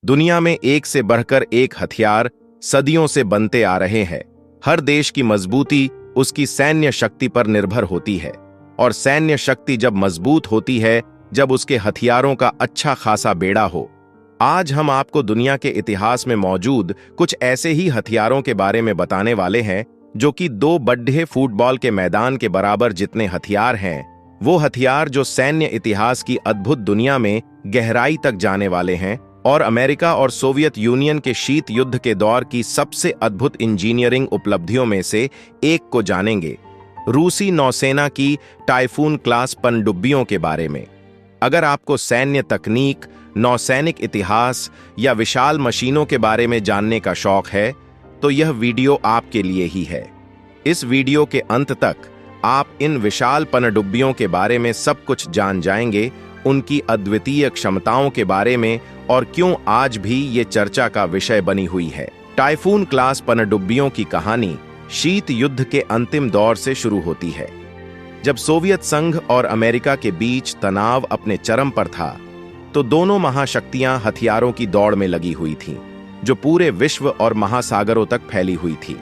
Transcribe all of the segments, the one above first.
दुनिया में एक से बढ़कर एक हथियार सदियों से बनते आ रहे हैं। हर देश की मजबूती उसकी सैन्य शक्ति पर निर्भर होती है, और सैन्य शक्ति जब मजबूत होती है जब उसके हथियारों का अच्छा खासा बेड़ा हो। आज हम आपको दुनिया के इतिहास में मौजूद कुछ ऐसे ही हथियारों के बारे में बताने वाले हैं जो कि 2 बड़े फुटबॉल के मैदान के बराबर जितने हथियार हैं। वो हथियार जो सैन्य इतिहास की अद्भुत दुनिया में गहराई तक जाने वाले हैं और अमेरिका और सोवियत यूनियन के शीत युद्ध के दौर की सबसे अद्भुत इंजीनियरिंग उपलब्धियों में से एक को जानेंगे, रूसी नौसेना की टाइफून क्लास पनडुब्बियों के बारे में। अगर आपको सैन्य तकनीक, नौसैनिक इतिहास या विशाल मशीनों के बारे में जानने का शौक है तो यह वीडियो आपके लिए ही है। इस वीडियो के अंत तक आप इन विशाल पनडुब्बियों के बारे में सब कुछ जान जाएंगे, उनकी अद्वितीय क्षमताओं के बारे में और क्यों आज भी ये चर्चा का विषय बनी हुई है। टाइफून क्लास पनडुब्बियों की कहानी शीत युद्ध के अंतिम दौर से शुरू होती है, जब सोवियत संघ और अमेरिका के बीच तनाव अपने चरम पर था। तो दोनों महाशक्तियां हथियारों की दौड़ में लगी हुई थीं, जो पूरे विश्व और महासागरों तक फैली हुई थी।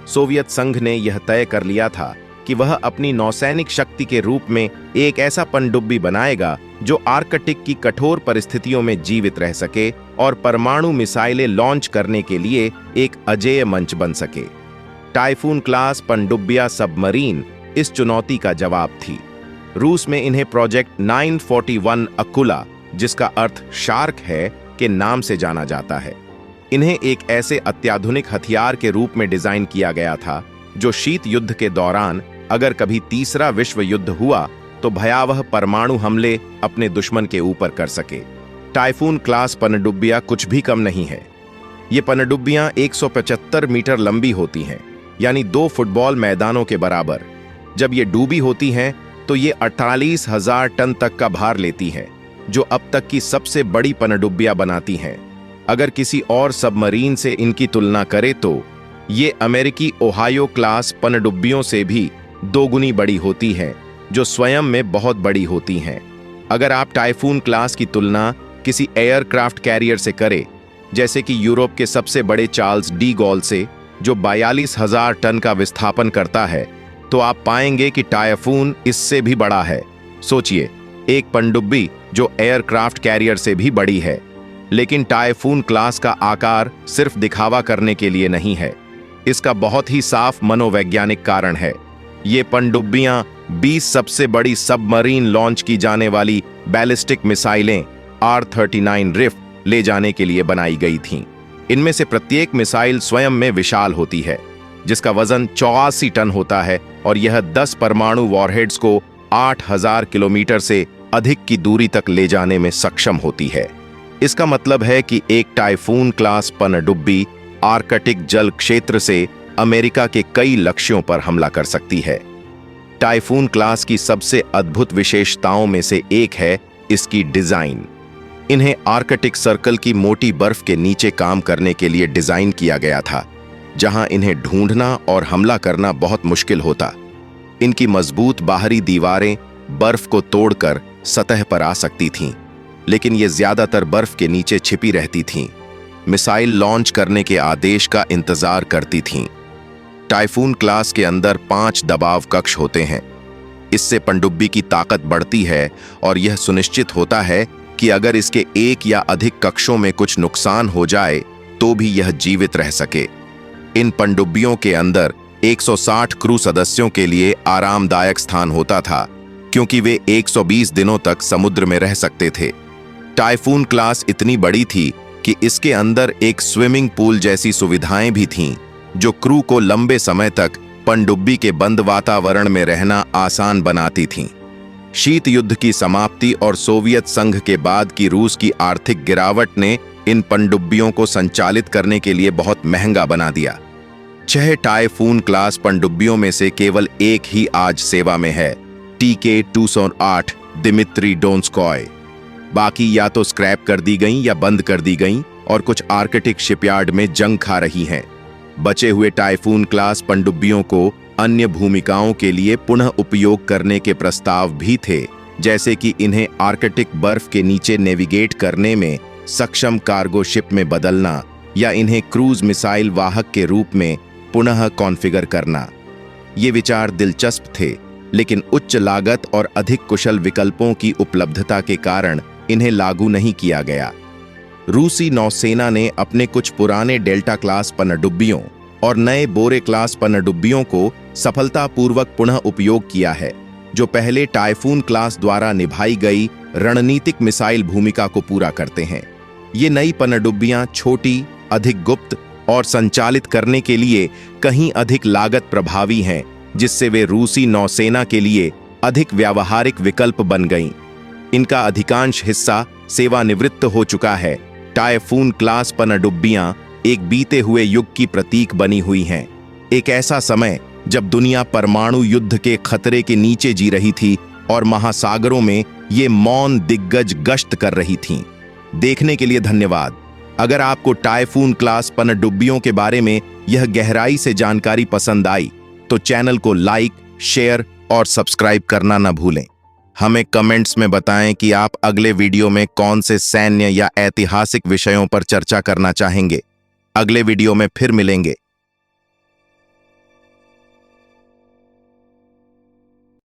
सोवियत संघ ने यह तय कर लिया था कि वह अपनी नौसैनिक शक्ति के रूप में एक ऐसा पनडुब्बी बनाएगा जो आर्कटिक की कठोर परिस्थितियों में जीवित रह सके और परमाणु मिसाइलें लॉन्च करने के लिए एक अजेय मंच बन सके। टाइफून क्लास पनडुब्बियां सबमरीन इस चुनौती का जवाब थी। रूस में इन्हें प्रोजेक्ट 941 अकुला, जिसका अर्थ शार्क है, के नाम से जाना जाता है। इन्हें एक ऐसे अत्याधुनिक हथियार के रूप में डिजाइन किया गया था जो शीत युद्ध के दौरान अगर कभी तीसरा विश्व युद्ध हुआ तो भयावह परमाणु हमले अपने दुश्मन के ऊपर कर सके। टाइफून क्लास पनडुब्बियां कुछ भी कम नहीं है। ये पनडुब्बियां 175 मीटर लंबी होती हैं, यानी 2 फुटबॉल मैदानों के बराबर। जब ये डूबी होती हैं तो ये 48,000 टन तक का भार लेती हैं, जो अब तक की सबसे बड़ी पनडुब्बियां बनाती हैं। अगर किसी और सबमरीन से इनकी तुलना करें तो ये अमेरिकी ओहायो क्लास पनडुब्बियों से भी 2 गुनी बड़ी होती हैं, जो स्वयं में बहुत बड़ी होती हैं। अगर आप टाइफून क्लास की तुलना किसी एयरक्राफ्ट कैरियर से करें, जैसे कि यूरोप के सबसे बड़े चार्ल्स डी गॉल से, जो 42,000 टन का विस्थापन करता है, तो आप पाएंगे कि टाइफून इससे भी बड़ा है। सोचिए, एक पनडुब्बी जो एयरक्राफ्ट कैरियर से भी बड़ी है। लेकिन टाइफून क्लास का आकार सिर्फ दिखावा करने के लिए नहीं है, इसका बहुत ही साफ मनोवैज्ञानिक कारण है। ये पनडुब्बियां 20 सबसे बड़ी सबमरीन लॉन्च की जाने वाली बैलिस्टिक मिसाइलें R-39 रिफ ले जाने के लिए बनाई गई थीं। इनमें से प्रत्येक मिसाइल स्वयं में विशाल होती है, जिसका वजन 84 टन होता है, और यह 10 परमाणु वॉरहेड्स को 8,000 किलोमीटर से अधिक की दूरी तक ले जाने में सक्षम होती है। इसका मतलब है कि एक टाइफून क्लास पनडुब्बी आर्कटिक जल क्षेत्र से अमेरिका के कई लक्ष्यों पर हमला कर सकती है। टाइफून क्लास की सबसे अद्भुत विशेषताओं में से एक है इसकी डिजाइन। इन्हें आर्कटिक सर्कल की मोटी बर्फ के नीचे काम करने के लिए डिजाइन किया गया था, जहां इन्हें ढूंढना और हमला करना बहुत मुश्किल होता। इनकी मजबूत बाहरी दीवारें बर्फ को तोड़कर सतह पर आ सकती थीं, लेकिन ये ज्यादातर बर्फ के नीचे छिपी रहती थीं। मिसाइल लॉन्च करने के आदेश का इंतजार करती थीं। टाइफून क्लास के अंदर 5 दबाव कक्ष होते हैं। इससे पनडुब्बी की ताकत बढ़ती है और यह सुनिश्चित होता है कि अगर इसके एक या अधिक कक्षों में कुछ नुकसान हो जाए तो भी यह जीवित रह सके। इन पनडुब्बियों के अंदर 160 क्रू सदस्यों के लिए आरामदायक स्थान होता था, क्योंकि वे 120 दिनों तक समुद्र में रह सकते थे। टाइफून क्लास इतनी बड़ी थी कि इसके अंदर एक स्विमिंग पूल जैसी सुविधाएं भी थीं, जो क्रू को लंबे समय तक पनडुब्बी के बंद वातावरण में रहना आसान बनाती थीं। शीत युद्ध की समाप्ति और सोवियत संघ के बाद की रूस की आर्थिक गिरावट ने इन पनडुब्बियों को संचालित करने के लिए बहुत महंगा बना दिया। 6 टाइफून क्लास पनडुब्बियों में से केवल एक ही आज सेवा में है, TK-208 दिमित्री डोंस्कॉय। बाकी या तो स्क्रैप कर दी गईं या बंद कर दी गईं और कुछ आर्कटिक शिपयार्ड में जंग खा रही हैं। बचे हुए टाइफून क्लास पनडुब्बियों को अन्य भूमिकाओं के लिए पुनः उपयोग करने के प्रस्ताव भी थे, जैसे कि इन्हें आर्कटिक बर्फ के नीचे नेविगेट करने में सक्षम कार्गो शिप में बदलना या इन्हें क्रूज मिसाइल वाहक के रूप में पुनः कॉन्फ़िगर करना। ये विचार दिलचस्प थे, लेकिन उच्च लागत और अधिक कुशल विकल्पों की उपलब्धता के कारण इन्हें लागू नहीं किया गया। रूसी नौसेना ने अपने कुछ पुराने डेल्टा क्लास पनडुब्बियों और नए बोरे क्लास पनडुब्बियों को सफलतापूर्वक पुनः उपयोग किया है, जो पहले टाइफून क्लास द्वारा निभाई गई रणनीतिक मिसाइल भूमिका को पूरा करते हैं। ये नई पनडुब्बियां छोटी, अधिक गुप्त और संचालित करने के लिए कहीं अधिक लागत प्रभावी हैं, जिससे वे रूसी नौसेना के लिए अधिक व्यावहारिक विकल्प बन गईं। इनका अधिकांश हिस्सा सेवानिवृत्त हो चुका है। टाइफून क्लास पनडुब्बियां एक बीते हुए युग की प्रतीक बनी हुई हैं, एक ऐसा समय जब दुनिया परमाणु युद्ध के खतरे के नीचे जी रही थी और महासागरों में ये मौन दिग्गज गश्त कर रही थीं। देखने के लिए धन्यवाद। अगर आपको टाइफून क्लास पनडुब्बियों के बारे में यह गहराई से जानकारी पसंद आई तो चैनल को लाइक, शेयर और सब्सक्राइब करना न भूलें। हमें कमेंट्स में बताएं कि आप अगले वीडियो में कौन से सैन्य या ऐतिहासिक विषयों पर चर्चा करना चाहेंगे। अगले वीडियो में फिर मिलेंगे।